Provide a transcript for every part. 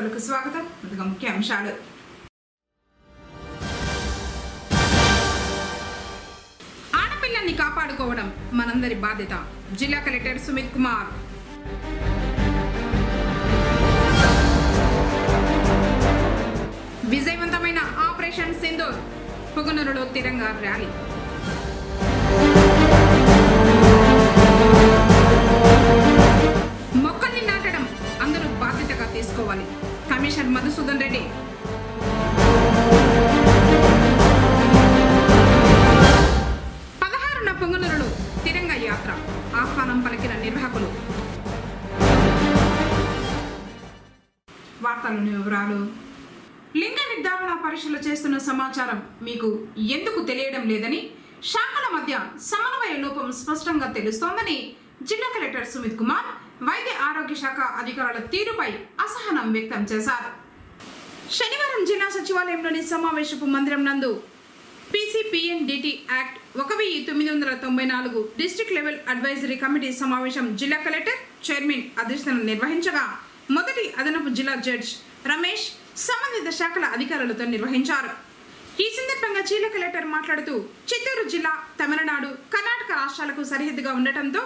వార్తలకు స్వాగతం. ముందుగా ముఖ్య అంశాలు. ఆడపిల్లల్ని కాపాడుకోవడం మనందరి బాధ్యత. జిల్లా కలెక్టర్ సుమిత్ కుమార్. విజయవంతమైన ఆపరేషన్ సింధూర్. పొగనూరులో తిరంగా ర్యాలీ. మొక్కల్ని నాటడం అందరూ బాధ్యతగా తీసుకోవాలి. కమిషనర్ మధుసూదన్ రెడ్డి. పొంగనూరులో తిరంగా యాత్ర. ఆహ్వానం పలికిన నిర్వాహకులు. వార్తలోని వివరాలు. లింగ నిర్ధారణ పరీక్షలు చేస్తున్న సమాచారం మీకు ఎందుకు తెలియడం లేదని, శాఖల మధ్య సమన్వయ లోపం స్పష్టంగా తెలుస్తోందని జిల్లా కలెక్టర్ సుమిత్ కుమార్ వైద్య ఆరోగ్య శాఖ అధికారుల తీరుపై అసహనం వ్యక్తం చేశారు. శనివారం జిల్లా సచివాలయంలోని సమావేశపు మందిరం నందు PCPNDT act 1994 district level advisory committee సమావేశం జిల్లా కలెక్టర్ చైర్మన్ అధ్యక్షతన నిర్వహించగా మొదటి అదనపు జిల్లా జడ్జ్ రమేష్ సంబంధిత శాఖల అధికారులతో నిర్వహించారు. ఈ సందర్భంగా జిల్లా కలెక్టర్ మాట్లాడుతూ, చిత్తూరు జిల్లా తమిళనాడు, కర్ణాటక రాష్ట్రాలకు సరిహద్దుగా ఉండటంతో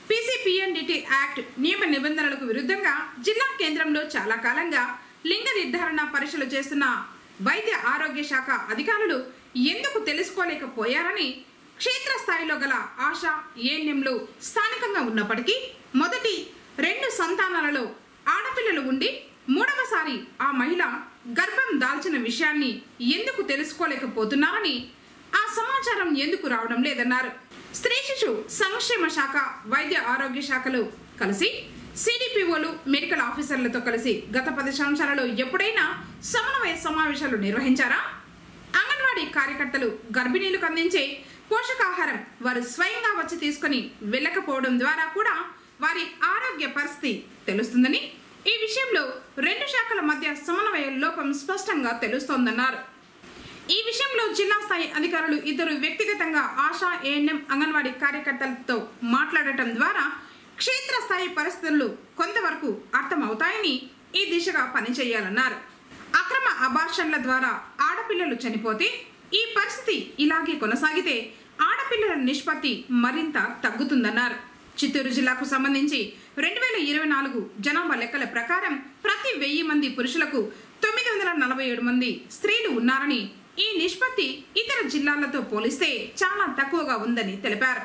పీసీపీఎన్డీటీ యాక్ట్ నియమ నిబంధనలకు విరుద్ధంగా జిల్లా కేంద్రంలో చాలా కాలంగా లింగ నిర్ధారణ పరీక్షలు చేస్తున్న వైద్య ఆరోగ్య శాఖ అధికారులు ఎందుకు తెలుసుకోలేకపోయారని, క్షేత్రస్థాయిలో గల ఆశా ఏఎన్ఎంలు స్థానికంగా ఉన్నప్పటికీ మొదటి 2 సంతానాలలో ఆడపిల్లలు ఉండి మూడవసారి ఆ మహిళ గర్భం దాల్చిన విషయాన్ని ఎందుకు తెలుసుకోలేకపోతున్నారని, ఆ సమాచారం ఎందుకు రావడం లేదన్నారు. స్త్రీ శిశు సంక్షేమ శాఖ, వైద్య ఆరోగ్య శాఖలు కలిసి సిడిపిఓలు, మెడికల్ ఆఫీసర్లతో కలిసి గత 10 సంవత్సరాలలో ఎప్పుడైనా సమన్వయ సమావేశాలు నిర్వహించారా? అంగన్వాడీ కార్యకర్తలు గర్భిణీలకు అందించే పోషకాహారం వారు స్వయంగా వచ్చి తీసుకుని వెళ్ళకపోవడం ద్వారా కూడా వారి ఆరోగ్య పరిస్థితి తెలుస్తుందని, ఈ విషయంలో 2 శాఖల మధ్య సమన్వయ లోపం స్పష్టంగా తెలుస్తోందన్నారు. ఈ విషయంలో జిల్లా స్థాయి అధికారులు ఇద్దరు వ్యక్తిగతంగా ఆశా ఏఎన్ఎం అంగన్వాడీ కార్యకర్తలతో మాట్లాడటం ద్వారా క్షేత్రస్థాయి పరిస్థితులు కొంతవరకు అర్థమవుతాయని, ఈ దిశగా పనిచేయాలన్నారు. అక్రమ అబార్షన్ల ద్వారా ఆడపిల్లలు చనిపోతే ఈ పరిస్థితి ఇలాగే కొనసాగితే ఆడపిల్లల నిష్పత్తి మరింత తగ్గుతుందన్నారు. చిత్తూరు జిల్లాకు సంబంధించి 2024 జనాభా లెక్కల ప్రకారం ప్రతి 1000 మంది పురుషులకు 947 మంది స్త్రీలు ఉన్నారని, ఈ నిష్పత్తి ఇతర జిల్లాలతో పోలిస్తే చాలా తక్కువగా ఉందని తెలిపారు.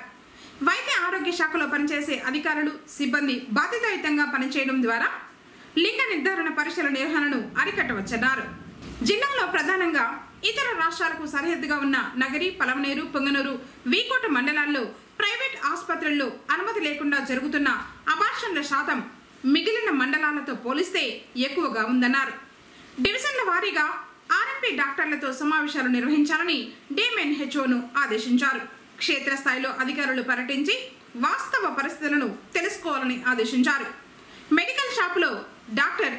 వైద్య ఆరోగ్య శాఖలో పనిచేసే అధికారులు, సిబ్బంది బాధ్యతాయుతంగా పనిచేయడం ద్వారా లింగ నిర్ధారణ పరీక్షల నిర్వహణను అరికట్టవచ్చన్నారు. జిల్లాలో ప్రధానంగా ఇతర రాష్ట్రాలకు సరిహద్దుగా ఉన్న నగరి, పలమనేరు, పొంగనూరు, వీకోట మండలాల్లో ప్రైవేట్ ఆసుపత్రుల్లో అనుమతి లేకుండా జరుగుతున్న అబార్షన్ల శాతం మిగిలిన మండలాలతో పోలిస్తే ఎక్కువగా ఉందన్నారు. డివిజన్ల వారీగా ఆర్ఎంపీ డాక్టర్లతో సమావేశాలు నిర్వహించాలని డిఎంఎన్హెచ్ఓను ఆదేశించారు. క్షేత్రస్థాయిలో అధికారులు పర్యటించి వాస్తవ పరిస్థితులను తెలుసుకోవాలని ఆదేశించారు. మెడికల్ షాపులో డాక్టర్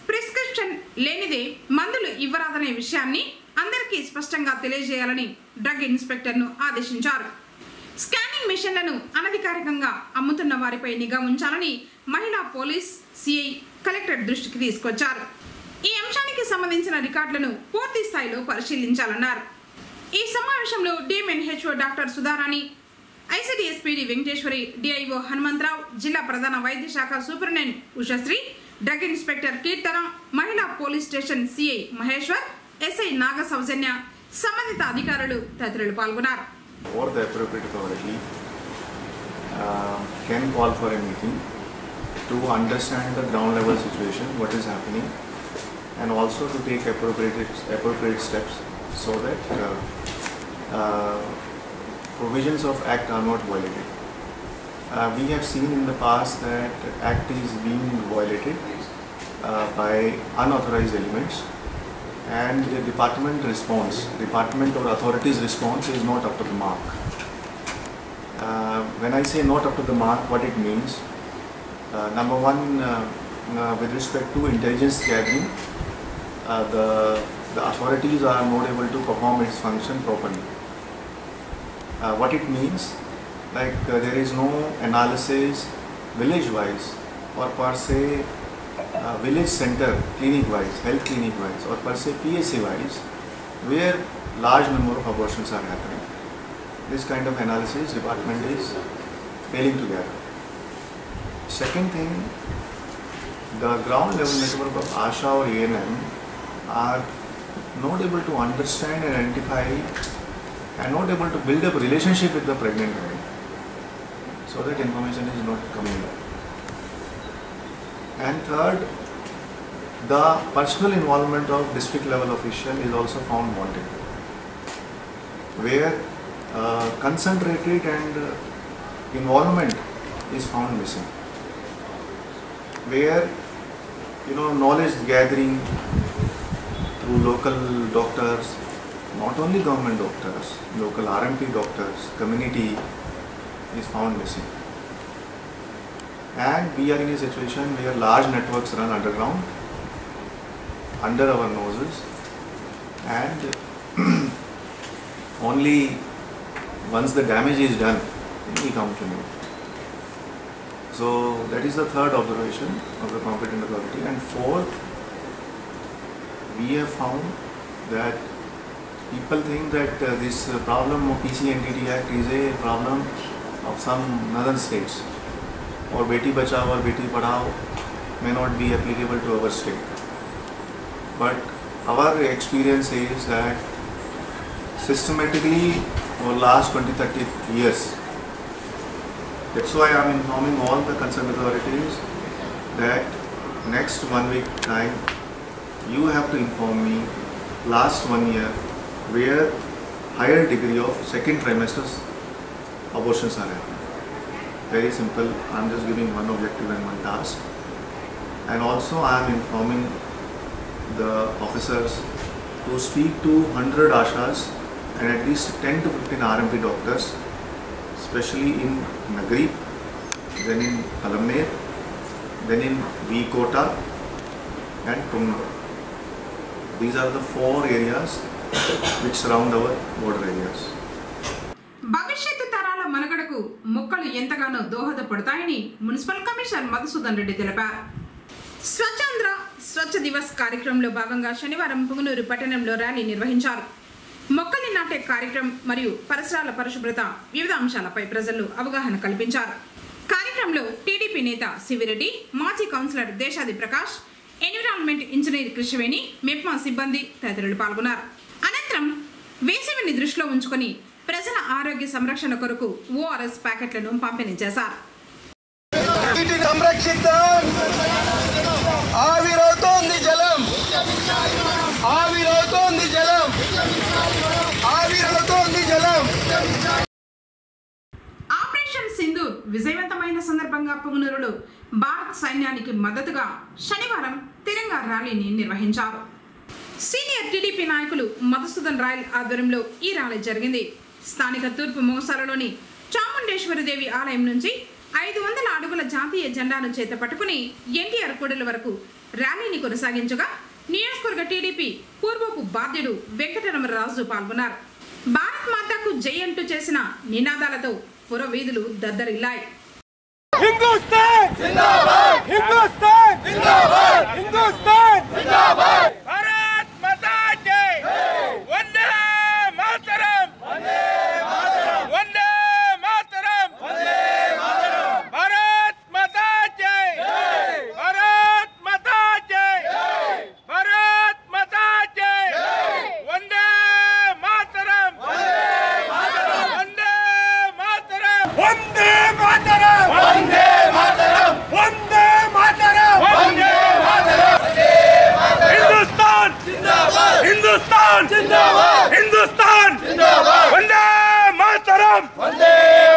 ప్రిస్క్రిప్షన్ లేనిదే మందులు ఇవ్వరాదనే విషయాన్ని అందరికీ స్పష్టంగా తెలియజేయాలని డ్రగ్ ఇన్స్పెక్టర్ను ఆదేశించారు. స్కానింగ్ మిషన్లను అనధికారికంగా అమ్ముతున్న వారిపై నిఘా ఉంచాలని మహిళా పోలీస్ సిఐ కలెక్టర్ దృష్టికి తీసుకొచ్చారు. ఈ అంశానికి సంబంధించిన రికార్డులను పూర్తి స్థాయిలో పరిశీలించాలన్నారు. ఈ సమావేశంలో DMNHO doctor Sudharani, ICDS PD Venkateswari, DIO Hanumantharao, జిల్లా ప్రధాన వైద్య శాఖ superintendent Ushasri, drug inspector Keerthana, మహిళా police station CI Maheshwar, SI Naga Soujanya, సంబంధిత అధికారులు తదితరులు పాల్గొన్నారు. Or the appropriate authority can call for a meeting to understand the ground level situation, what is happening, and also to take appropriate steps so that provisions of Act are not violated. We have seen in the past that Act is being violated by unauthorized elements, and the department or authorities' response is not up to the mark. When I say not up to the mark, what it means, number one, with respect to intelligence gathering, the authorities are not able to perform its function properly. What it means, like there is no analysis village-wise or per se village center clinic wise, health clinic wise, or per se PSA wise, where large number of abortions are happening. This kind of analysis department is failing to gather. Second thing, the ground level network of ASHA or ANM are not able to understand and identify and not able to build up a relationship with the pregnant woman, so that information is not coming in. And third, the personal involvement of district level official is also found wanting, where concentrated and involvement is found missing, where knowledge gathering through local doctors, not only government doctors, local RMP doctors, community is found missing. And we are in a situation where large networks run underground, under our noses, and only once the damage is done, we come to know. So that is the third observation of the competent authority. And fourth, we have found that people think that this problem of PCNTT Act is a problem of some northern states, or Beti Bachao or Beti Padhao may not be applicable to our state. But our experience is that systematically over last 20-30 years, that's why I am informing all the concerned authorities that next 1 week time you have to inform me last 1 year where higher degree of second trimesters abortions are happening. Very simple, I am just giving one objective and one task. And also I am informing the officers to speak to 100 ASHAs and at least 10 to 15 RMP doctors, especially in Nagari, then in Alamner, then in Vikota and Tunga. These are the 4 areas which surround our border areas. భవిష్యత్తు తరాల మనుగడకు మొక్కలు ఎంతగానో దోహదపడతాయని municipal commissioner Madhusudan Reddy తెలిపారు. స్వచ్ఛాంధ్ర స్వచ్ఛ దివస్ కార్యక్రమంలో భాగంగా శనివారం పుంగనూరు పట్టణంలో ర్యాలీ నిర్వహించారు. మొక్కలు నాటే కార్యక్రమం మరియు పరిసరాల పరిశుభ్రత వివిధ అంశాలపై ప్రజలు అవగాహన కల్పించారు. కార్యక్రమంలో టీడీపీ నేత సివిరెడ్డి, మాజీ councillor దేశాది Prakash, environment engineer Krishnaveni, MEPMA సిబ్బంది తదితరులు పాల్గొన్నారు. అనంతరం వేసవిని దృష్టిలో ఉంచుకొని ప్రజల ఆరోగ్య సంరక్షణ కొరకు ఓఆర్ఎస్ ప్యాకెట్లను పంపిణీ చేశారు. ఆపరేషన్ సింధూర్ విజయవంతమైన సందర్భంగా పుంగనూరులో భారత్ సైన్యానికి మద్దతుగా శనివారం తిరంగా ర్యాలీని నిర్వహించారు. సీనియర్ టీడీపీ నాయకులు మధుసూదన్ రాయల్ ఆధ్వర్యంలో ఈ ర్యాలీ జరిగింది. స్థానిక తూర్పు మోసాలలోని చాముండేశ్వరిదేవి ఆలయం నుంచి 500 అడుగుల జాతీయ జెండాను చేత పట్టుకుని ఎన్టీఆర్ కూడలి వరకు ర్యాలీని కొనసాగించగా నియోజకవర్గ టీడీపీ పూర్వపు బాధ్యుడు వెంకటరమరాజు పాల్గొన్నారు. భారత్ మాతాకు జై అంటూ చేసిన నినాదాలతో పుర వీధులు దద్దరిల్లాయి. హిందుస్థాన్ జిందాబాద్, హిందుస్థాన్ జిందాబాద్, హిందుస్థాన్ జిందాబాద్, భారత్ మాతా జై, వందే మాతరం, వందే మాతరం, వందే మాతరం, వందే మాతరం, భారత్ మాతా జై, భారత్ మాతా జై, భారత్ మాతా జై, వందే మాతరం, వందే మాతరం, వందే మాతరం, వందే మాతరం, వందే మాతరం, వందే మాతరం, హిందుస్థాన్ జిందాబాద్, హిందుస్థాన్ జిందాబాద్, హిందుస్థాన్ జిందాబాద్, వందే మాతరం, వందే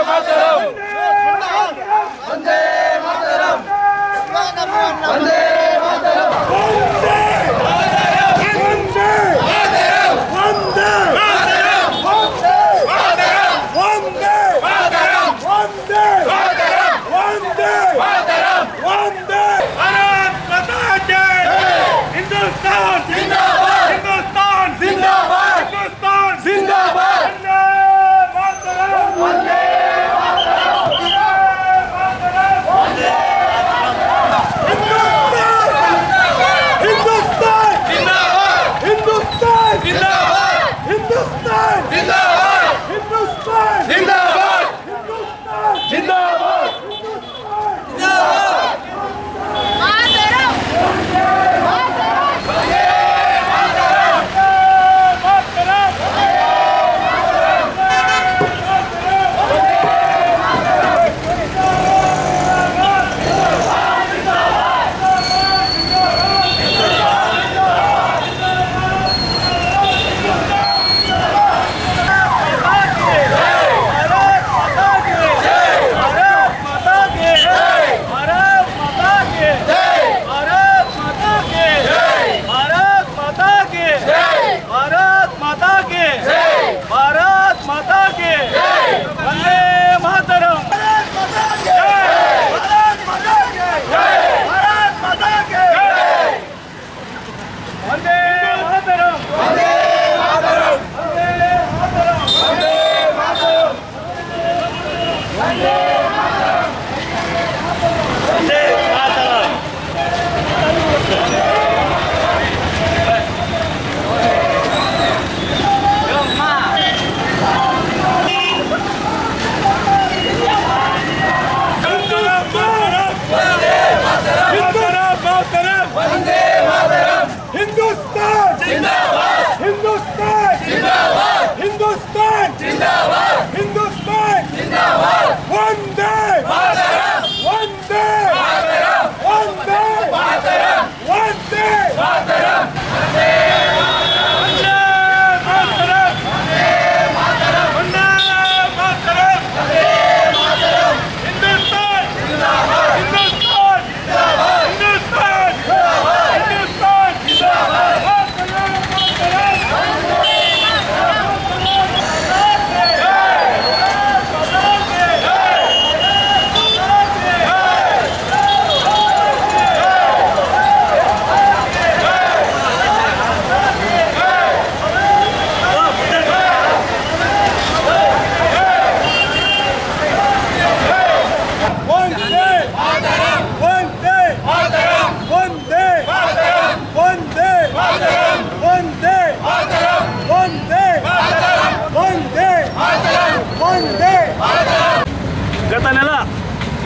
మాతరం, వందే మాతరం, వందే మాతరం, వందే Hindustan Zindabad, Hindustan Zindabad, Hindustan Zindabad, Vande Mataram, Vande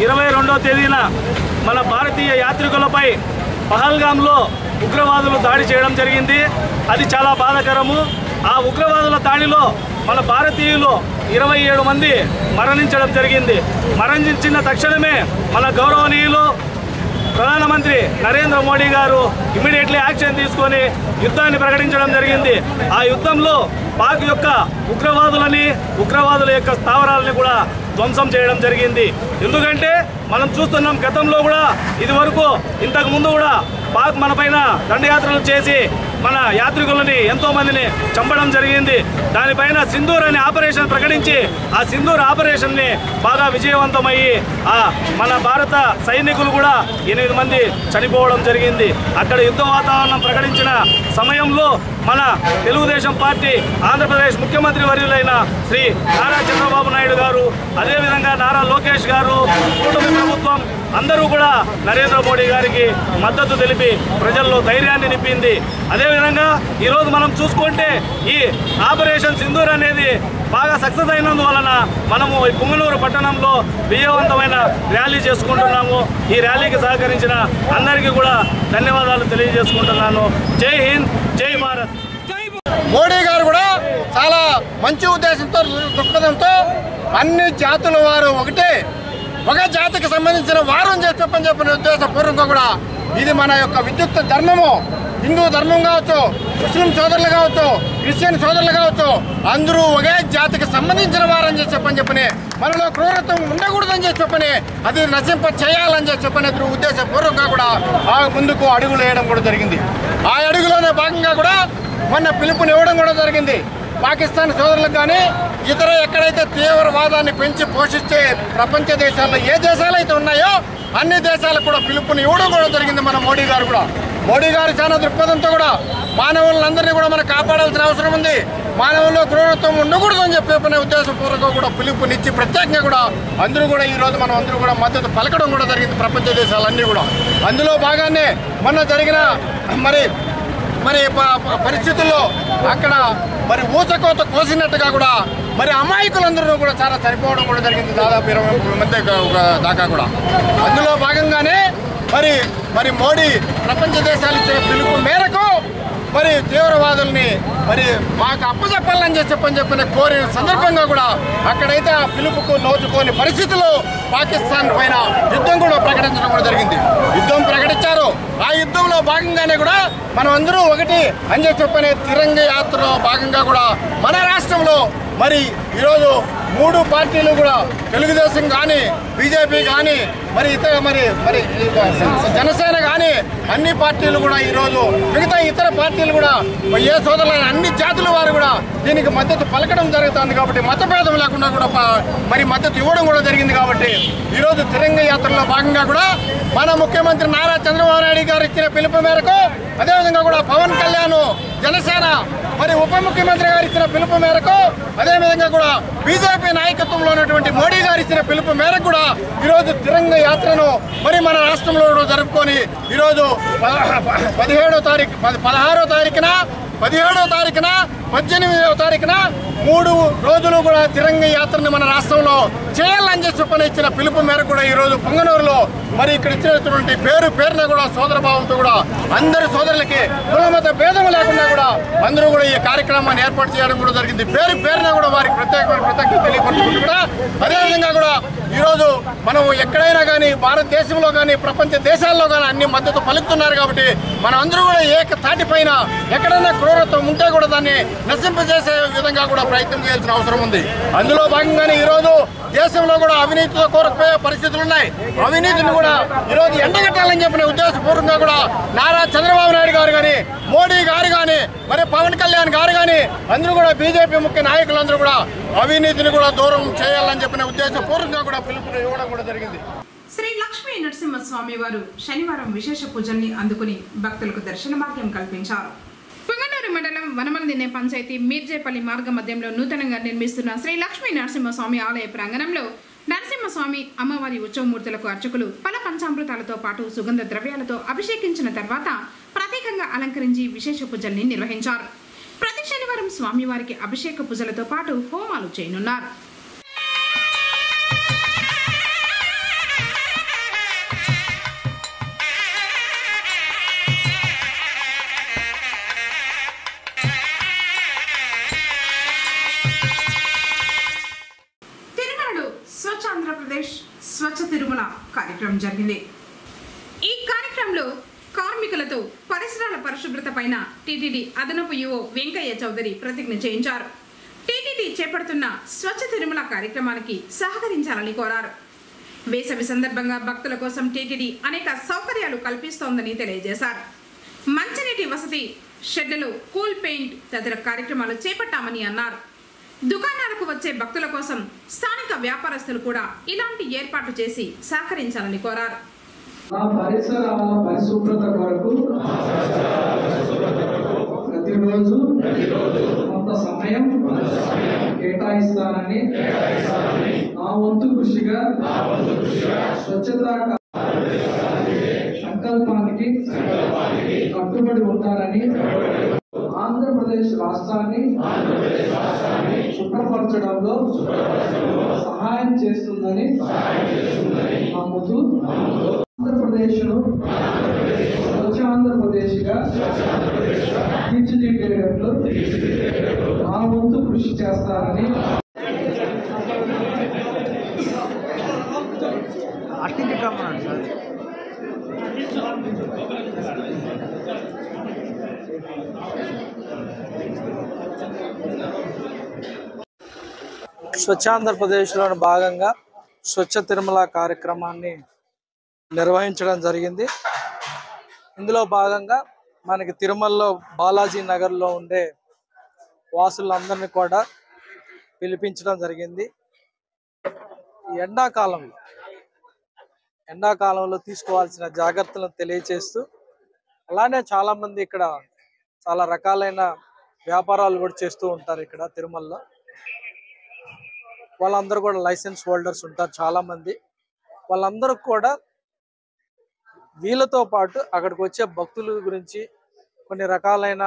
22వ తేదీన మన భారతీయ యాత్రికులపై పహల్గామ్లో ఉగ్రవాదులు దాడి చేయడం జరిగింది. అది చాలా బాధాకరము. ఆ ఉగ్రవాదుల దాడిలో మన భారతీయులు 27 మంది మరణించడం జరిగింది. మరణించిన తక్షణమే మన గౌరవనీయులు ప్రధానమంత్రి నరేంద్ర మోడీ గారు ఇమ్మీడియట్లీ యాక్షన్ తీసుకొని యుద్ధాన్ని ప్రకటించడం జరిగింది. ఆ యుద్ధంలో పాక్ యొక్క ఉగ్రవాదుల యొక్క స్థావరాలని కూడా ధ్వంసం చేయడం జరిగింది. ఎందుకంటే మనం చూస్తున్నాం, గతంలో కూడా ఇదివరకు ఇంతకు ముందు కూడా పాక్ మన పైన దండయాత్రలు చేసి మన యాత్రికులని ఎంతోమందిని చంపడం జరిగింది. దానిపైన సింధూర్ అనే ఆపరేషన్ ప్రకటించి ఆ సింధూర్ ఆపరేషన్ని బాగా విజయవంతమయ్యి మన భారత సైనికులు కూడా 8 మంది చనిపోవడం జరిగింది. అక్కడ యుద్ధ వాతావరణం ప్రకటించిన సమయంలో మన తెలుగుదేశం పార్టీ ఆంధ్రప్రదేశ్ ముఖ్యమంత్రి వర్యులైన శ్రీ నారా చంద్రబాబు నాయుడు గారు, అదేవిధంగా నారా లోకేష్ గారు, కూటమి ప్రభుత్వం అందరూ కూడా నరేంద్ర మోడీ గారికి మద్దతు తెలిపి ప్రజల్లో ధైర్యాన్ని నింపింది. అదేవిధంగా ఈరోజు మనం చూసుకుంటే ఈ ఆపరేషన్ సింధూర్ అనేది బాగా సక్సెస్ అయినందువలన మనము ఈ పుంగనూరు పట్టణంలో విజయవంతమైన ర్యాలీ చేసుకుంటున్నాము. ఈ ర్యాలీకి సహకరించిన అందరికీ కూడా ధన్యవాదాలు తెలియజేసుకుంటున్నాను. జై హింద్, జై భారత్. మోడీ గారు కూడా చాలా మంచి ఉద్దేశంతో, దృక్పథంతో అన్ని జాతుల వారు ఒకటే, ఒక జాతికి సంబంధించిన వారు అని చెప్పిన ఉద్దేశపూర్వకంగా కూడా ఇది మన యొక్క విద్యుక్త ధర్మము. హిందూ ధర్మం కావచ్చు, ముస్లిం సోదరులు కావచ్చు, క్రిస్టియన్ సోదరులు కావచ్చు, అందరూ ఒకే జాతికి సంబంధించిన వారని చెప్పని మనలో క్రూరత్వం ఉండకూడదని చెప్పని అది నశింప చేయాలని చెప్పని ఉద్దేశపూర్వకంగా కూడా ఆ ముందుకు అడుగులు వేయడం కూడా జరిగింది. ఆ అడుగులోనే భాగంగా కూడా మొన్న పిలుపునివ్వడం కూడా జరిగింది. పాకిస్తాన్ సోదరులకు కానీ ఇతర ఎక్కడైతే తీవ్రవాదాన్ని పెంచి పోషించే ప్రపంచ దేశాల్లో ఏ దేశాలు అయితే ఉన్నాయో అన్ని దేశాలకు కూడా పిలుపుని ఇవ్వడం కూడా జరిగింది. మన మోడీ గారు కూడా, మోడీ గారు చాలా దృక్పథంతో కూడా మానవులందరినీ కూడా మనం కాపాడాల్సిన అవసరం ఉంది. మానవుల్లో క్రూరత్వం ఉండకూడదని చెప్పే ఉద్దేశపూర్వకంగా కూడా పిలుపునిచ్చి ప్రత్యేకంగా కూడా అందరూ కూడా ఈరోజు మనం అందరూ కూడా మద్దతు పలకడం కూడా జరిగింది, ప్రపంచ దేశాలన్నీ కూడా. అందులో భాగాన్ని మొన్న జరిగిన మరి పరిస్థితుల్లో అక్కడ మరి ఊచకోత కోసినట్టుగా కూడా మరి అమాయకులందరూ కూడా చాలా చనిపోవడం కూడా జరిగింది, దాదాపు 20 మంది దాకా కూడా. అందులో భాగంగానే మరి మోడీ ప్రపంచ దేశాలు ఇచ్చిన పిలుపు మేరకు మరి తీవ్రవాదుల్ని మరి మాకు అప్పచెప్పాలని చెప్పిన కోరిన సందర్భంగా కూడా అక్కడైతే ఆ పిలుపుకు నోచుకోని పరిస్థితుల్లో పాకిస్తాన్ పైన యుద్ధం కూడా ప్రకటించడం కూడా జరిగింది. యుద్ధం ప్రకటించారు. ఆ యుద్ధంలో భాగంగానే కూడా మనం అందరూ ఒకటి అని చెప్పనే తిరంగ యాత్రలో భాగంగా కూడా మన రాష్ట్రంలో మరి ఈరోజు 3 పార్టీలు కూడా, తెలుగుదేశం కానీ, బీజేపీ కానీ, మరి ఇతర మరి జనసేన కానీ అన్ని పార్టీలు కూడా ఈరోజు మిగతా ఇతర పార్టీలు కూడా ఏ సోదరులైన అన్ని జాతుల వారు కూడా దీనికి మద్దతు పలకడం జరుగుతుంది. కాబట్టి మతభేదం లేకుండా కూడా మరి మద్దతు ఇవ్వడం కూడా జరిగింది. కాబట్టి ఈరోజు తిరంగ యాత్రలో భాగంగా కూడా మన ముఖ్యమంత్రి నారా చంద్రబాబు నాయుడు గారు ఇచ్చిన పిలుపు మేరకు, అదేవిధంగా కూడా పవన్ కళ్యాణ్ జనసేన మరి ఉప ముఖ్యమంత్రి గారు ఇచ్చిన పిలుపు మేరకు, అదేవిధంగా కూడా బీజేపీ నాయకత్వంలో ఉన్నటువంటి మోడీ గారు ఇచ్చిన పిలుపు మేరకు కూడా ఈరోజు తిరంగ యాత్రను మరి మన రాష్ట్రంలో జరుపుకొని ఈరోజు 16వ తారీఖున 18వ తారీఖున 3 రోజులు కూడా తిరంగ యాత్రని మన రాష్ట్రంలో చేయాలని చెప్పని ఇచ్చిన పిలుపు మేరకు కూడా ఈరోజు పొంగనూరులో మరి ఇక్కడ ఇచ్చినటువంటి పేరున కూడా సోదరభావంతో కూడా అందరి సోదరులకి కులమత భేదం లేకుండా కూడా అందరూ కూడా ఈ కార్యక్రమాన్ని ఏర్పాటు చేయడం కూడా జరిగింది. పేరున కూడా వారికి ప్రత్యేకమైన కృతజ్ఞత తెలియపరచుకుంటూ కూడా అదేవిధంగా కూడా ఈరోజు మనం ఎక్కడైనా కానీ భారతదేశంలో కానీ ప్రపంచ దేశాల్లో కానీ అన్ని మద్దతు పలుకుతున్నారు. కాబట్టి మనం అందరూ కూడా ఏకతాటిపైన ఎక్కడైనా క్రూరత్వం ఉంటే కూడా దాన్ని నశింపజేసే విధంగా కూడా ప్రయత్నం చేయాల్సిన అవసరం ఉంది. అందులో భాగంగానే ఈరోజు దేశంలో కూడా అవినీతితో కోరకపోయే పరిస్థితులు ఉన్నాయి. అవినీతిని కూడా ఈరోజు ఎండగట్టాలని చెప్పిన ఉద్దేశపూర్వకంగా కూడా నారా చంద్రబాబు నాయుడు గారు కానీ, మోడీ గారు కానీ, మరి పవన్ కళ్యాణ్ గారు కానీ అందరూ కూడా బీజేపీ ముఖ్య నాయకులందరూ కూడా అవినీతిని కూడా దూరం చేయాలని చెప్పిన ఉద్దేశపూర్వకంగా కూడా పిలుపుని ఇవ్వడం కూడా జరిగింది. శ్రీ లక్ష్మీ నరసింహస్వామి వారు శనివారం విశేష పూజల్ని అందుకుని భక్తులకు దర్శన భాగ్యం కల్పించారు. పుంగనూరు మండలం వనమలదిన్నె పంచాయతీ మీర్జేపల్లి మార్గ మధ్యంలో నూతనంగా నిర్మిస్తున్న శ్రీ లక్ష్మీ నరసింహస్వామి ఆలయ ప్రాంగణంలో నరసింహస్వామి అమ్మవారి ఉత్సవమూర్తులకు అర్చకులు పల పంచామృతాలతో పాటు సుగంధ ద్రవ్యాలతో అభిషేకించిన తర్వాత ప్రత్యేకంగా అలంకరించి విశేష పూజల్ని నిర్వహించారు. ప్రతి శనివారం స్వామివారికి అభిషేక పూజలతో పాటు హోమాలు చేయనున్నారు. ఆంధ్రప్రదేశ్ స్వచ్ఛ తిరుమల కార్యక్రమం జరిగింది. ఈ కార్యక్రమంలో కార్మికులతో పరిసరాల పరిశుభ్రత పైన టీటీడీ అదనపు యుఓ వెంకయ్య చౌదరి ప్రతిజ్ఞ చేయించారు. టీటీడీ చేపడుతున్న స్వచ్ఛ తిరుమల కార్యక్రమానికి సహకరించాలని కోరారు. వేసవి సందర్భంగా భక్తుల కోసం టీటీడీ అనేక సౌకర్యాలు కల్పిస్తోందని తెలియజేశారు. మంచినీటి వసతి, షెడ్లలో కూల్ పెయింట్ తదితర కార్యక్రమాలు చేపట్టామని అన్నారు. దుకాణాలకు వచ్చే భక్తుల కోసం స్థానిక వ్యాపారస్తులు కూడా ఇలాంటి ఏర్పాట్లు చేసి సహకరించాలని కోరారు. పరిసరాల పరిశుభ్రత కొరకు ప్రతిరోజు కొంత సమయం కేటాయిస్తానని నా వంతు కృషిగా స్వచ్ఛతా సంకల్పానికి కట్టుబడి ఉంటానని ఆంధ్రప్రదేశ్ రాష్ట్రాన్ని శుభ్రపరచడంలో సహాయం చేస్తుందని నమ్ముతూ ఆంధ్రప్రదేశ్ను స్వచ్ఛ ఆంధ్రప్రదేశ్గా తీర్చిదిద్దేటట్లు నా వంతు కృషి చేస్తానని స్వచ్ఛాంధ్రప్రదేశ్లోని భాగంగా స్వచ్ఛ తిరుమల కార్యక్రమాన్ని నిర్వహించడం జరిగింది. ఇందులో భాగంగా మనకి తిరుమలలో బాలాజీ నగర్లో ఉండే వాసులందరినీ కూడా పిలిపించడం జరిగింది. ఎండాకాలంలో తీసుకోవాల్సిన జాగ్రత్తలను తెలియచేస్తూ, అలానే చాలామంది ఇక్కడ చాలా రకాలైన వ్యాపారాలు కూడా చేస్తూ ఉంటారు. ఇక్కడ తిరుమలలో వాళ్ళందరూ కూడా లైసెన్స్ హోల్డర్స్ ఉంటారు చాలామంది. వాళ్ళందరూ కూడా వీళ్ళతో పాటు అక్కడికి వచ్చే భక్తుల గురించి కొన్ని రకాలైన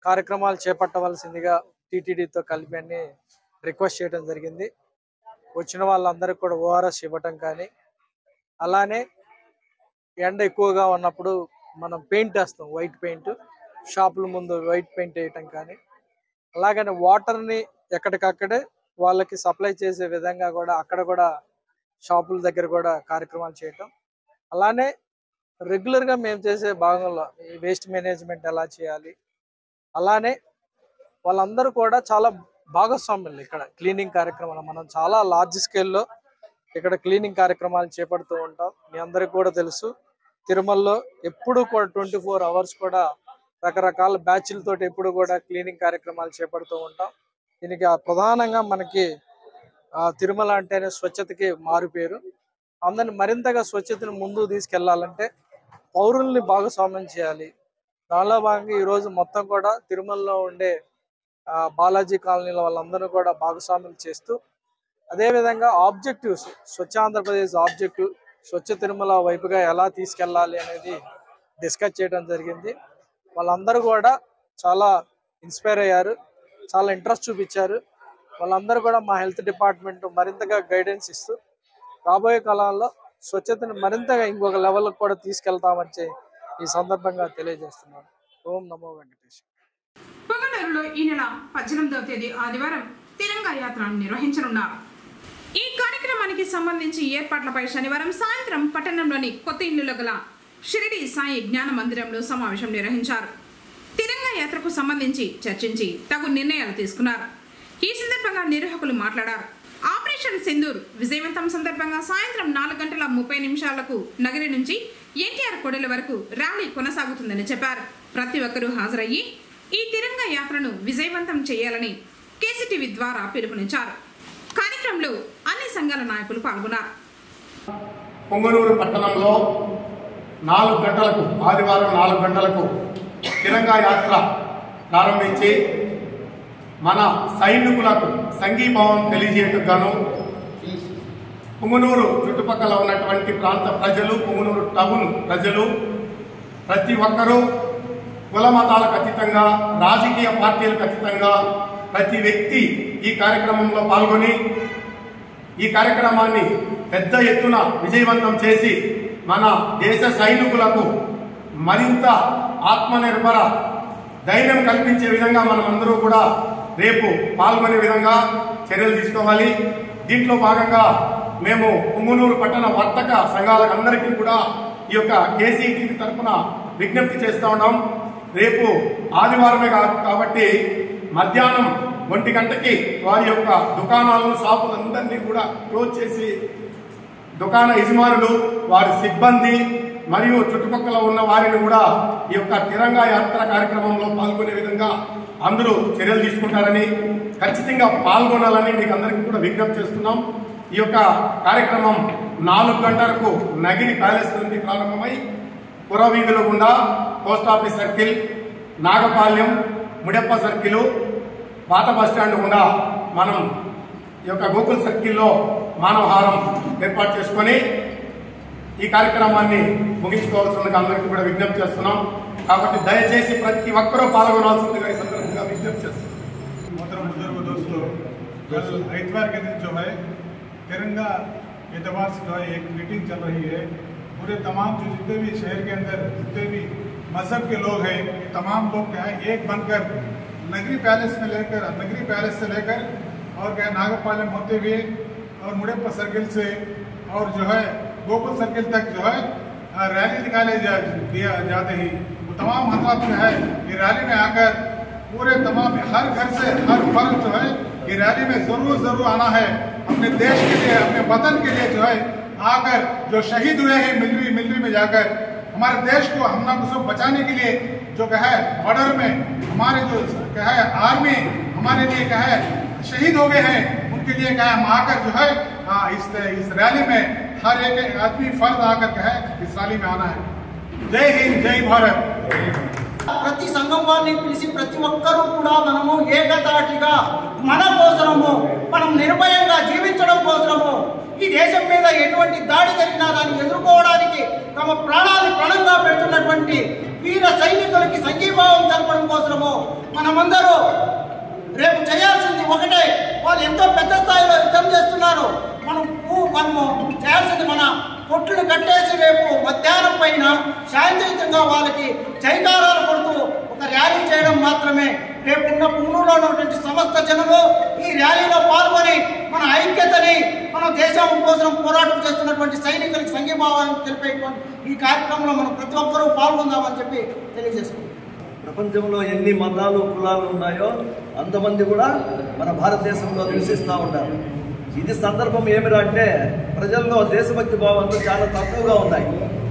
కార్యక్రమాలు చేపట్టవలసిందిగా టీటీడీతో కలిపి అన్ని రిక్వెస్ట్ చేయడం జరిగింది. వచ్చిన వాళ్ళందరికీ కూడా ఓఆర్ఎస్ ఇవ్వటం కానీ, అలానే ఎండ ఎక్కువగా ఉన్నప్పుడు మనం పెయింట్ వేస్తాం, వైట్ పెయింట్, షాపుల ముందు వైట్ పెయింట్ వేయటం కానీ, అలాగనే వాటర్ని ఎక్కడికక్కడే వాళ్ళకి సప్లై చేసే విధంగా కూడా అక్కడ కూడా షాపుల దగ్గర కూడా కార్యక్రమాలు చేయటం. అలానే రెగ్యులర్గా మేము చేసే భాగంలో వేస్ట్ మేనేజ్మెంట్ ఎలా చేయాలి, అలానే వాళ్ళందరూ కూడా చాలా భాగస్వామ్యులు ఇక్కడ క్లీనింగ్ కార్యక్రమాలు. మనం చాలా లార్జ్ స్కేల్లో ఇక్కడ క్లీనింగ్ కార్యక్రమాలు చేపడుతూ ఉంటాం. మీ అందరికి కూడా తెలుసు, తిరుమలలో ఎప్పుడు కూడా 24 hours కూడా రకరకాల బ్యాచ్లతోటి ఎప్పుడు కూడా క్లీనింగ్ కార్యక్రమాలు చేపడుతూ ఉంటాం. దీనికి ప్రధానంగా మనకి తిరుమల అంటేనే స్వచ్ఛతకి మారు పేరు. అందరిని మరింతగా స్వచ్ఛతను ముందుకు తీసుకెళ్లాలంటే పౌరుల్ని భాగస్వామ్యం చేయాలి. దానిలో భాగంగా ఈరోజు మొత్తం కూడా తిరుమలలో ఉండే బాలాజీ కాలనీలో వాళ్ళందరూ కూడా భాగస్వామ్యం చేస్తూ, అదేవిధంగా ఆబ్జెక్టివ్స్, స్వచ్ఛ ఆంధ్రప్రదేశ్ ఆబ్జెక్టివ్ స్వచ్ఛ తిరుమల వైపుగా ఎలా తీసుకెళ్లాలి అనేది డిస్కస్ చేయడం జరిగింది. వాళ్ళందరూ కూడా చాలా ఇన్స్పైర్ అయ్యారు, చాలా ఇంట్రెస్ట్ చూపించారు. వాళ్ళందరూ కూడా మా హెల్త్ డిపార్ట్మెంట్ మరింతగా గైడెన్స్ ఇస్తూ రాబోయే కాలంలో స్వచ్ఛతను మరింతగా ఇంకొక లెవెల్కి కూడా తీసుకెళ్తామని ఈ సందర్భంగా తెలియజేస్తున్నాను. ఓం నమో వెంకటేశ్వర. పొంగనూరులో ఈ నెల 18వ తేదీ ఆదివారం తిరంగా యాత్రను నిర్వహించనున్నారు. ఈ కార్యక్రమానికి సంబంధించి ఏర్పాట్లపై శనివారం సాయంత్రం పట్టణంలోని కొత్త ఇల్లులో గల షిరిడి సాయి జ్ఞాన మందిరంలో సమావేశం నిర్వహించారు. తిరంగా యాత్రకు సంబంధించి చర్చించి తగు నిర్ణయాలు తీసుకున్నారు. ఈ సందర్భంగా నిర్వాహకులు మాట్లాడారు. ఆపరేషన్ సింధూర్ విజయవంతం సందర్భంగా సాయంత్రం 4:30 నగరి నుంచి ఎన్టీఆర్ కొడల వరకు ర్యాలీ కొనసాగుతుందని చెప్పారు. ప్రతి ఒక్కరూ హాజరయ్యి ఈ తిరంగా యాత్రను విజయవంతం చేయాలని కేసీటీవీ ద్వారా పిలుపునిచ్చారు. కార్యక్రమంలో అన్ని సంఘాల నాయకులు పాల్గొన్నారు. పొంగనూరు పట్టణంలో 4 గంటలకు ఆదివారం 4 గంటలకు తిరంగా యాత్ర ప్రారంభించి మన సైనికులకు సంఘీభావం తెలియజేయటకు గాను పొంగనూరు చుట్టుపక్కల ఉన్నటువంటి ప్రాంత ప్రజలు, పొంగనూరు టౌన్ ప్రజలు ప్రతి ఒక్కరూ కుల మతాలకు అతీతంగా, రాజకీయ పార్టీలకు అతీతంగా ప్రతి వ్యక్తి ఈ కార్యక్రమంలో పాల్గొని ఈ కార్యక్రమాన్ని పెద్ద ఎత్తున విజయవంతం చేసి మన దేశ సైనికులకు మరింత ఆత్మనిర్భర ధైర్యం కల్పించే విధంగా మనమందరూ కూడా రేపు పాల్గొనే విధంగా చర్యలు తీసుకోవాలి. దీంట్లో భాగంగా మేము పుంగనూరు పట్టణ వర్తక సంఘాలకందరికీ కూడా ఈ యొక్క కేసీటీ తరఫున విజ్ఞప్తి చేస్తూ ఉన్నాం. రేపు ఆదివారమే కాబట్టి మధ్యాహ్నం 1 గంటకి వారి యొక్క దుకాణాలను షాపులందరినీ కూడా క్లోజ్ చేసి దుకాణ యజమానులు వారి సిబ్బంది మరియు చుట్టుపక్కల ఉన్న వారిని కూడా ఈ యొక్క తిరంగా యాత్ర కార్యక్రమంలో పాల్గొనే విధంగా అందరూ చర్యలు తీసుకుంటారని ఖచ్చితంగా పాల్గొనాలని మీకు అందరికీ కూడా విజ్ఞప్తి చేస్తున్నాం. ఈ యొక్క కార్యక్రమం 4 గంటలకు నగిరి ప్యాలెస్ నుండి ప్రారంభమై పురవీధుల గుండా పోస్టాఫీస్ సర్కిల్, నాగపాలెం, ముడెప్ప సర్కిల్, పాత బస్టాండ్ గుండా మనం ఈ యొక్క గోకుల్ సర్కిల్లో మానవహారం ఏర్పాటు చేసుకొని ఈ కార్యక్రమాన్ని ముగించుకోవాల్సిందిగా అందరికీ కూడా విజ్ఞప్తి చేస్తున్నాం. కాబట్టి దయచేసి ప్రతి ఒక్కరూ పాల్గొనాల్సిందిగా ఈ సందర్భంగా విజ్ఞప్తి చేస్తున్నాం. मोहतरम बुजुर्ग दोस्तों, कल इतवार के दिन जो है तिरंगा एतवार से जो है एक मीटिंग चल रही है। पूरे तमाम जो जितने भी शहर के अंदर जितने भी मजहब के लोग हैं, ये तमाम लोग क्या है एक बनकर नगरी पैलेस से लेकर और क्या नागपालम होते हुए और मुड़ेप्पा सर्किल से और जो है गोकुल सर्किल तक जो है रैली निकाले जाते ही वो तमाम हजरात जो है ये रैली में आकर पूरे तमाम हर घर से हर फर्द जो है ये रैली में जरूर आना है। अपने देश के लिए, अपने वतन के लिए जो है आकर जो शहीद हुए हैं मिलिट्री में जाकर हमारे देश को हम सब बचाने के लिए जो क्या है बॉर्डर में हमारे जो क्या है आर्मी हमारे लिए क्या है शहीद हो गए हैं, उनके लिए क्या है हम आकर जो है इस रैली में हर एक आदमी फर्द आकर क्या है इस रैली में आना है। जय हिंद, जय भारत। ప్రతి సంఘం వారిని పిలిచి ప్రతి ఒక్కరూ కూడా మనము ఏకతాటిగా మన కోసము మనం నిర్భయంగా జీవించడం కోసము ఈ దేశం మీద ఎటువంటి దాడి జరిగినా దాన్ని ఎదుర్కోవడానికి తమ ప్రాణాన్ని పణంగా పెడుతున్నటువంటి వీర సైనికులకి సంఘీభావం తెలపడం కోసము మనమందరూ రేపు చేయాల్సింది ఒకటే. వాళ్ళు ఎంతో పెద్ద స్థాయిలో యుద్ధం చేస్తున్నారు. మనము చేయాల్సింది మన కొట్లు కట్టేసి రేపు మధ్యాహ్నం పైన శాంతియుతంగా వాళ్ళకి జైకారాలు కొడుతూ ఒక ర్యాలీ చేయడం మాత్రమే. రేపు ఉన్న పుంగనూరులో ఉన్నటువంటి సమస్త జనులు ఈ ర్యాలీలో పాల్గొని మన ఐక్యతని మన దేశం కోసం పోరాటం చేస్తున్నటువంటి సైనికులకు సంఘీభావాన్ని తెలిపేటువంటి ఈ కార్యక్రమంలో మనం ప్రతి ఒక్కరూ పాల్గొందామని చెప్పి తెలియజేసుకుంటాం. ప్రపంచంలో ఎన్ని మతాలు కులాలు ఉన్నాయో అంతమంది కూడా మన భారతదేశంలో నివసిస్తూ ఉంటారు. ఇది సందర్భం ఏమిరా అంటే ప్రజల్లో దేశభక్తి భావాలు చాలా తక్కువగా ఉన్నాయి.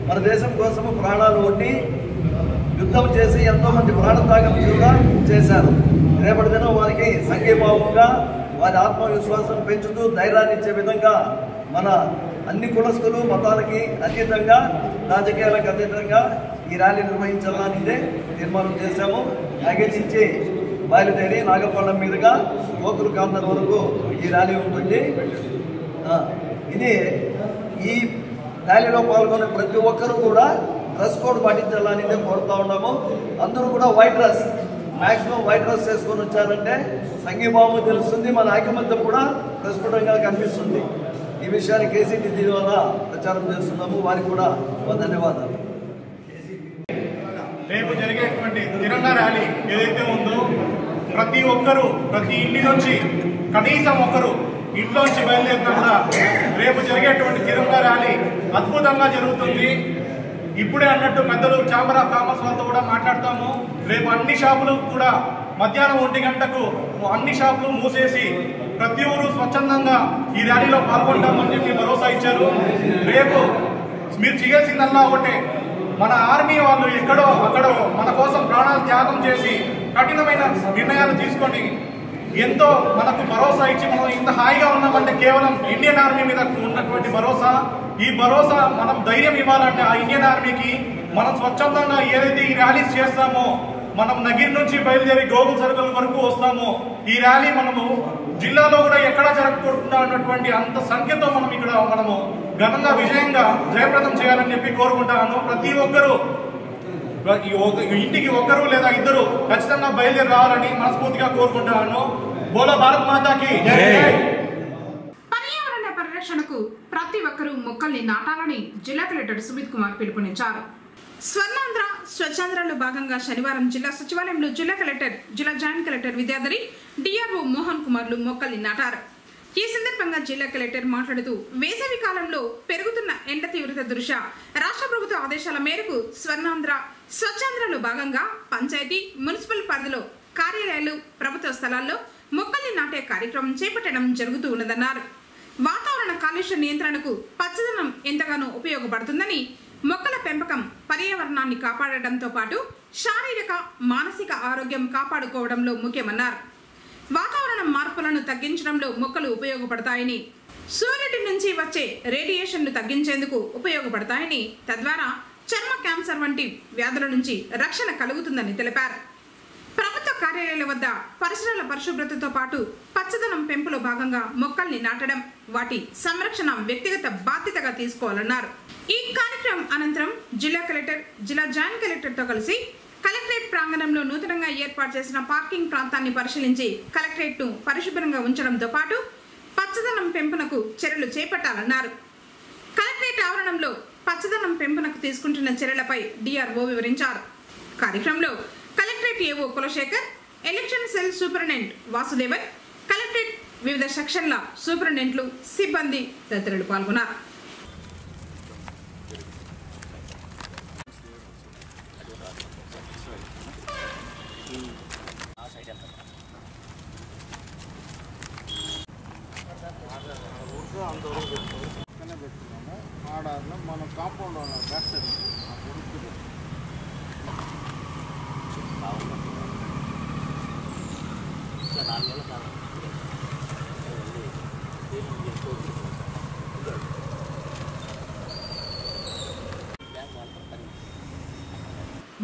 మన దేశం కోసము ప్రాణాలు ఒడ్డి యుద్ధం చేసి ఎంతోమంది ప్రాణత్యాగం కూడా చేశారు. రేపటి దినం వారికి సంఘీభావంగా వారి ఆత్మవిశ్వాసం పెంచుతూ ధైర్యాన్ని ఇచ్చే విధంగా మన అన్ని కులస్తులు మతాలకి అతీతంగా రాజకీయాలకు అతీతంగా ఈ ర్యాలీ నిర్వహించాలనిదే తీర్మానం చేశాము. నాగేజ్ నుంచి బయలుదేరి నాగపల్లం మీదుగా గోకుల్ కార్నర్ వరకు ఈ ర్యాలీ ఉంటుంది. ఇది ఈ ర్యాలీలో పాల్గొనే ప్రతి ఒక్కరూ కూడా డ్రెస్ కోడ్ పాటించాలని కోరుతా ఉన్నాము. అందరూ కూడా white dress, maximum white dress వేసుకొని వచ్చారంటే సంఘీభావం తెలుస్తుంది, మన ఐకమత్యం కూడా ప్రస్ఫుటంగా కనిపిస్తుంది. ఈ విషయాన్ని కేసీటీ ద్వారా ప్రచారం చేస్తున్నాము. వారికి కూడా ధన్యవాదాలు. రేపు జరిగేటువంటి తిరంగా ర్యాలీ ఏదైతే ఉందో ప్రతి ఒక్కరూ ప్రతి ఇంటి నుంచి కనీసం ఒకరు ఇంట్లోంచి బయలుదేరినా కూడా రేపు జరిగేటువంటి తిరంగా ర్యాలీ అద్భుతంగా జరుగుతుంది. ఇప్పుడే అన్నట్టు పెద్దలు ఛాంబర్ ఆఫ్ కామర్స్ వాళ్ళతో కూడా మాట్లాడతాము. రేపు అన్ని షాపులు కూడా మధ్యాహ్నం 1 గంటకు అన్ని షాపులు మూసేసి ప్రతి ఊరు స్వచ్ఛందంగా ఈ ర్యాలీలో పాల్గొంటామని చెప్పి భరోసా ఇచ్చారు. రేపు మీరు చేయాల్సిందల్లా ఒకటే, మన ఆర్మీ వాళ్ళు ఎక్కడో అక్కడో మన కోసం ప్రాణాలు త్యాగం చేసి కఠినమైన నిర్ణయాలు తీసుకొని ఎంతో మనకు భరోసా ఇచ్చి మనం ఇంత హాయిగా ఉన్నామంటే కేవలం ఇండియన్ ఆర్మీ మీద ఉన్నటువంటి భరోసా. ఈ భరోసా మనం ధైర్యం ఇవ్వాలంటే ఆ ఇండియన్ ఆర్మీకి మనం స్వచ్ఛందంగా ఏదైతే ఈ ర్యాలీస్ చేస్తామో, మనం నగిరి నుంచి బయలుదేరి గోకుల్ సర్కిల్ వరకు వస్తామో ఈ ర్యాలీ మనము జిల్లాలో కూడా ఎక్కడా జరగకుండా ఉన్నటువంటి అంత సంఖ్యతో మనము ఘనంగా విజయంగా జయప్రదం చేయాలని చెప్పి కోరుకుంటాను. ప్రతి ఒక్కరూ ఇంటికి ఒకరు లేదా ఇద్దరు ఖచ్చితంగా బయలుదేరి రావాలని మనస్ఫూర్తిగా కోరుకుంటాను. బోలో భారత్ మాతాకి జై. పర్యావరణ పరిరక్షణకు ప్రతి ఒక్కరూ మొక్కల్ని నాటాలని జిల్లా కలెక్టర్ సుమిత్ కుమార్ పిలుపునిచ్చారు. స్వర్ణాంధ్ర స్వచ్ఛాంధ్రలో భాగంగా శనివారం జిల్లా సచివాలయంలో జిల్లా కలెక్టర్, జిల్లా joint collector Vidyadhari, DRO Mohan కుమార్లు మొక్కల్ని నాటారు. ఈ సందర్భంగా జిల్లా కలెక్టర్ మాట్లాడుతూ వేసవి కాలంలో పెరుగుతున్న ఎండ తీవ్రత దృష్ట్యా రాష్ట్ర ప్రభుత్వ ఆదేశాల మేరకు స్వర్ణాంధ్ర స్వచ్ఛాంధ్రలో భాగంగా పంచాయతీ మున్సిపల్ పరిధిలో కార్యాలయాలు ప్రభుత్వ స్థలాల్లో మొక్కల్ని నాటే కార్యక్రమం చేపట్టడం జరుగుతూ ఉన్నదన్నారు. వాతావరణ కాలుష్య నియంత్రణకు పచ్చదనం ఎంతగానో ఉపయోగపడుతుందని, మొక్కల పెంపకం పర్యావరణాన్ని కాపాడడంతో పాటు శారీరక మానసిక ఆరోగ్యం కాపాడుకోవడంలో ముఖ్యమన్నారు. వాతావరణ మార్పులను తగ్గించడంలో మొక్కలు ఉపయోగపడతాయని, సూర్యుడి నుంచి వచ్చే రేడియేషన్ను తగ్గించేందుకు ఉపయోగపడతాయని, తద్వారా చర్మ క్యాన్సర్ వంటి వ్యాధుల నుంచి రక్షణ కలుగుతుందని తెలిపారు. ప్రభుత్వ కార్యాలయాల వద్ద పరిసరాల పరిశుభ్రతతో పాటు పచ్చదనం పెంపులో భాగంగా మొక్కల్ని నాటడం, వాటి సంరక్షణ వ్యక్తిగత బాధ్యతగా తీసుకోవాలన్నారు. ఈ కార్యక్రమం అనంతరం జిల్లా కలెక్టర్, జిల్లా జాయింట్ కలెక్టర్తో కలిసి కలెక్టరేట్ ప్రాంగణంలో నూతనంగా ఏర్పాటు చేసిన పార్కింగ్ ప్రాంతాన్ని పరిశీలించి కలెక్టరేట్ను పరిశుభ్రంగా ఉంచడంతో పాటు పచ్చదనం పెంపునకు చర్యలు చేపట్టాలన్నారు. కలెక్టరేట్ ఆవరణంలో పచ్చదనం పెంపునకు తీసుకుంటున్న చర్యలపై డిఆర్ఓ వివరించారు. కార్యక్రమంలో collectorate AO Kulasekhar, election cell superintendent Vasudevan, collectorate వివిధ సెక్షన్ల సూపరింటెండెంట్లు, సిబ్బంది తదితరులు పాల్గొన్నారు. మన కాంపౌండ్ బ్యాక్ సైడ్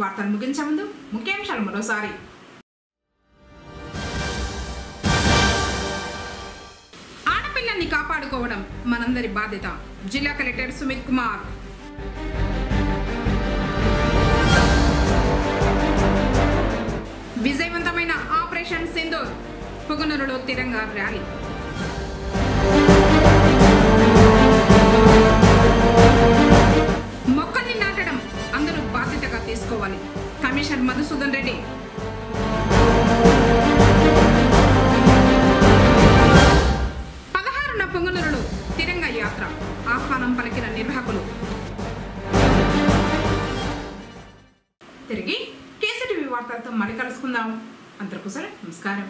వార్తలు ముగించే ముందు ముఖ్యాంశాలు మరోసారి. ఆడపిల్లల్ని కాపాడుకోవడం మనందరి బాధ్యత. జిల్లా కలెక్టర్ సుమిత్ కుమార్. విజయవంతమైన ఆపరేషన్ సింధూర్. పొగనూరులో తిరంగా ర్యాలీ. మొక్కల్ని నాటడం అందరూ బాధ్యతగా తీసుకోవాలి. కమిషనర్ మధుసూదన్ రెడ్డి. పొంగనూరులో తిరంగా యాత్ర. ఆహ్వానం పలికిన నిర్వాహకులు. తిరిగి కేసీటీవీ వార్తలతో మళ్ళీ కలుసుకుందాం. అందరికీ నమస్కారం.